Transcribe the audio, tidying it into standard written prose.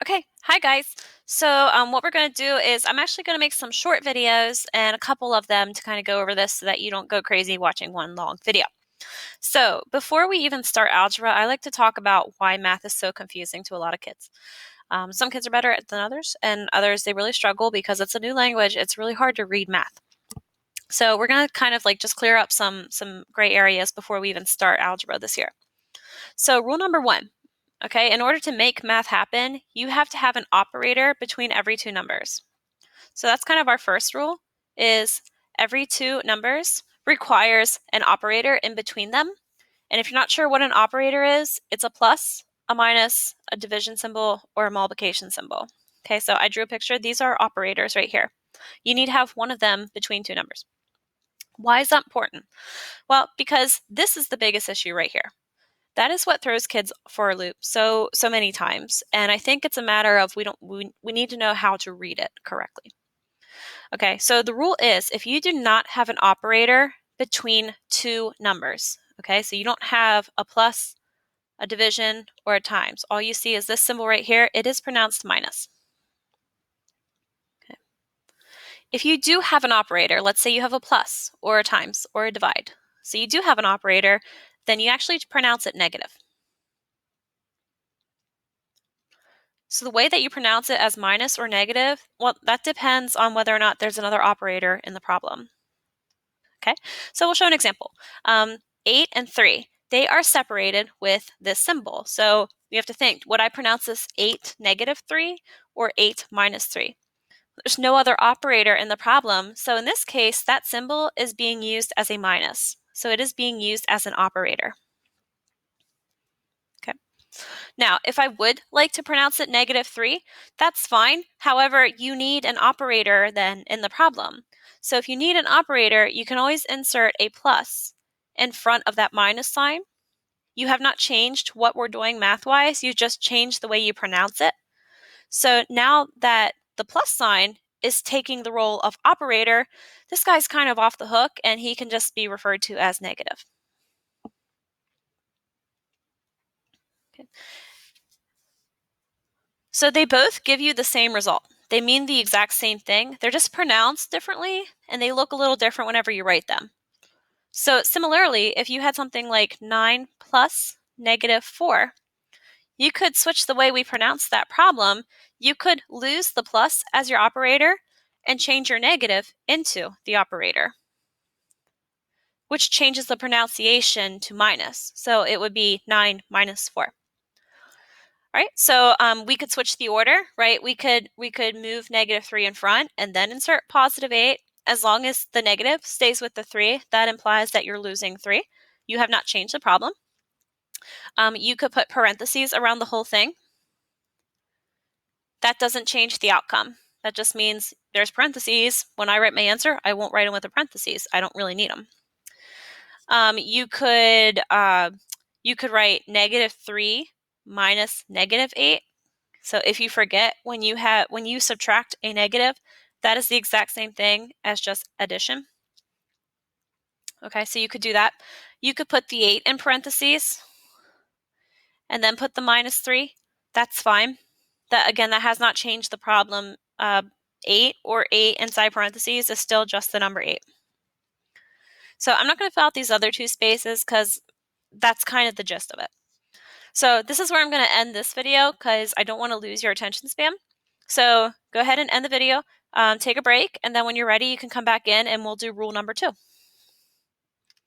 Okay, hi guys. What we're going to do is I'm actually going to make some short videos and a couple of them to kind of go over this so that you don't go crazy watching one long video. So before we even start algebra, I like to talk about why math is so confusing to a lot of kids. Some kids are better at it than others, and others they really struggle because it's a new language. It's really hard to read math. So we're going to kind of like just clear up some gray areas before we even start algebra this year. So rule number one. Okay, in order to make math happen, you have to have an operator between every two numbers. So that's kind of our first rule, is every two numbers requires an operator in between them. And if you're not sure what an operator is, it's a plus, a minus, a division symbol, or a multiplication symbol. Okay, so I drew a picture. These are operators right here. You need to have one of them between two numbers. Why is that important? Well, because this is the biggest issue right here. That is what throws kids for a loop so many times. And I think it's a matter of we need to know how to read it correctly. Okay, so the rule is if you do not have an operator between two numbers, okay, so you don't have a plus, a division, or a times. All you see is this symbol right here. It is pronounced minus. Okay. If you do have an operator, let's say you have a plus or a times or a divide. So you do have an operator, then you actually pronounce it negative. So the way that you pronounce it as minus or negative, well, that depends on whether or not there's another operator in the problem. Okay, so we'll show an example. 8 and 3, they are separated with this symbol. So you have to think, would I pronounce this 8 negative 3 or 8 minus 3? There's no other operator in the problem. So in this case, that symbol is being used as a minus. So it is being used as an operator. Okay. Now, if I would like to pronounce it negative 3, that's fine. However, you need an operator then in the problem. So if you need an operator, you can always insert a plus in front of that minus sign. You have not changed what we're doing math-wise. You just changed the way you pronounce it. So now that the plus sign is taking the role of operator, this guy's kind of off the hook and he can just be referred to as negative. Okay. So they both give you the same result. They mean the exact same thing. They're just pronounced differently and they look a little different whenever you write them. So similarly, if you had something like 9 plus negative 4, you could switch the way we pronounce that problem. You could lose the plus as your operator and change your negative into the operator, which changes the pronunciation to minus. So it would be 9 minus 4. All right, so we could switch the order, right? We could move negative 3 in front and then insert positive 8. As long as the negative stays with the 3, that implies that you're losing 3. You have not changed the problem. You could put parentheses around the whole thing. That doesn't change the outcome. That just means there's parentheses. When I write my answer, I won't write them with the parentheses. I don't really need them. You could write negative 3 minus negative 8. So if you forget when you subtract a negative, that is the exact same thing as just addition. Okay, so you could do that. You could put the 8 in parentheses and then put the minus 3. That's fine. That has not changed the problem. 8 or 8 inside parentheses is still just the number 8. So I'm not going to fill out these other two spaces because that's kind of the gist of it. So this is where I'm going to end this video because I don't want to lose your attention span. So go ahead and end the video, take a break, and then when you're ready, you can come back in and we'll do rule number 2.